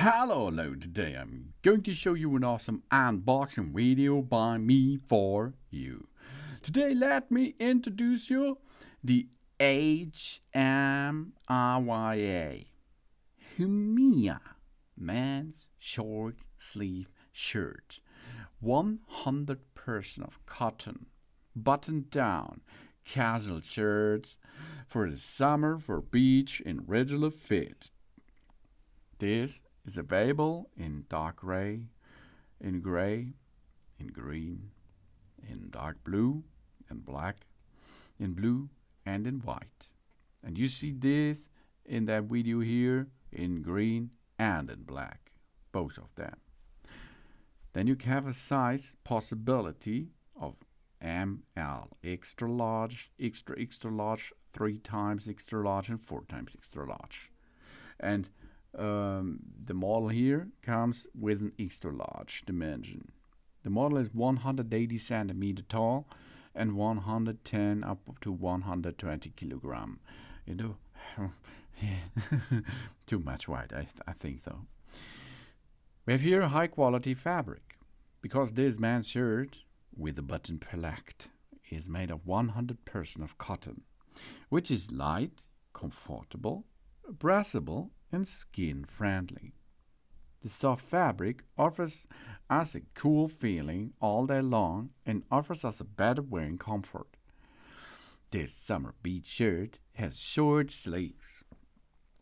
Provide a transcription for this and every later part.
Hello, today I'm going to show you an awesome unboxing video by me for you. Today let me introduce you the HMIYA Humia Men's Short Sleeve Shirt. 100% of cotton, button down, casual shirts for the summer for beach in regular fit. This is available in dark gray, in green, in dark blue, in black, in blue, and in white. And you see this in that video here in green and in black, both of them. Then you have a size possibility of ML, extra large, extra large, 3 times extra large, and 4 times extra large. And the model here comes with an extra large dimension. The model is 180 centimeter tall and 110 up to 120 kilogram. You know, too much white, I think so. We have here a high quality fabric because this man's shirt with the button select is made of 100% of cotton, which is light, comfortable, breathable, and skin friendly. The soft fabric offers us a cool feeling all day long and offers us a better wearing comfort. This summer beach shirt has short sleeves,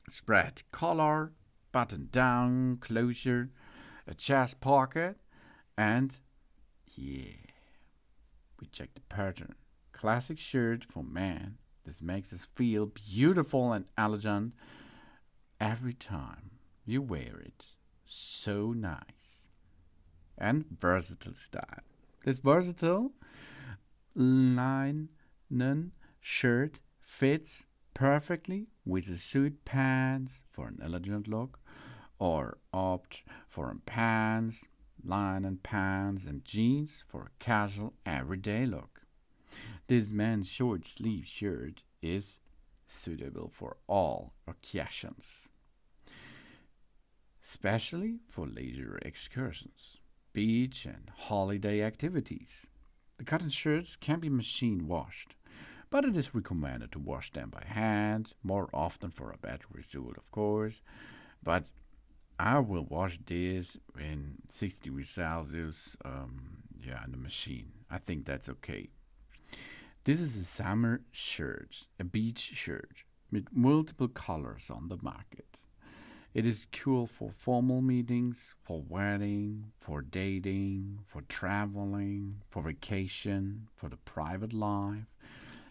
spread collar, button down closure, a chest pocket, and we check the pattern. Classic shirt for men. This makes us feel beautiful and elegant every time you wear it. So nice. And versatile style. This versatile linen shirt fits perfectly with the suit pants for an elegant look, or opt for pants, linen pants, and jeans for a casual everyday look. This man's short sleeve shirt is suitable for all occasions, especially for leisure excursions, beach and holiday activities. The cotton shirts can be machine washed, but it is recommended to wash them by hand more often for a better result, of course. But I will wash this in 60 degrees Celsius, in the machine. I think that's okay. This is a summer shirt, a beach shirt, with multiple colors on the market. It is cool for formal meetings, for wedding, for dating, for traveling, for vacation, for the private life.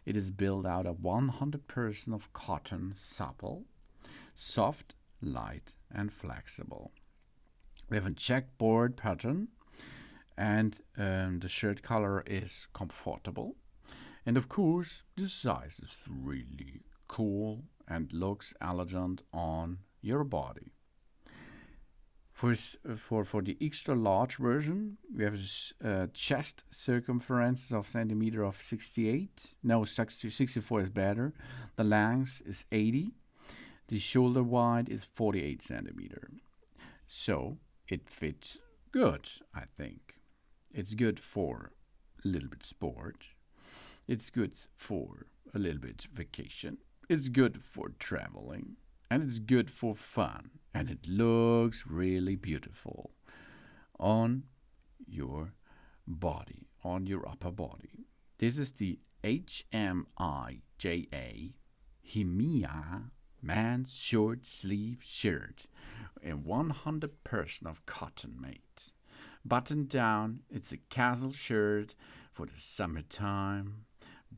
It is built out of 100% of cotton, supple, soft, light, and flexible. We have a checkboard pattern, and the shirt color is comfortable. And of course, the size is really cool and looks elegant on your body. For the extra large version, we have a chest circumference of centimeter of 68. No, 64 is better. The length is 80. The shoulder wide is 48 centimeter. So it fits good, I think. It's good for a little bit sport. It's good for a little bit vacation. It's good for traveling. And it's good for fun. And it looks really beautiful on your body, on your upper body. This is the HMIJA Himia Man's Short Sleeve Shirt in 100% of cotton made. Button down, it's a casual shirt for the summertime,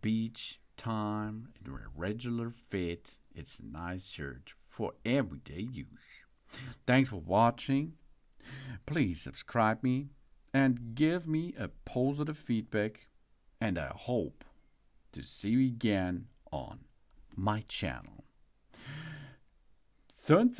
beach time, in a regular fit. It's a nice shirt for everyday use. Thanks for watching. Please subscribe me and give me a positive feedback, and I hope to see you again on my channel. Soon.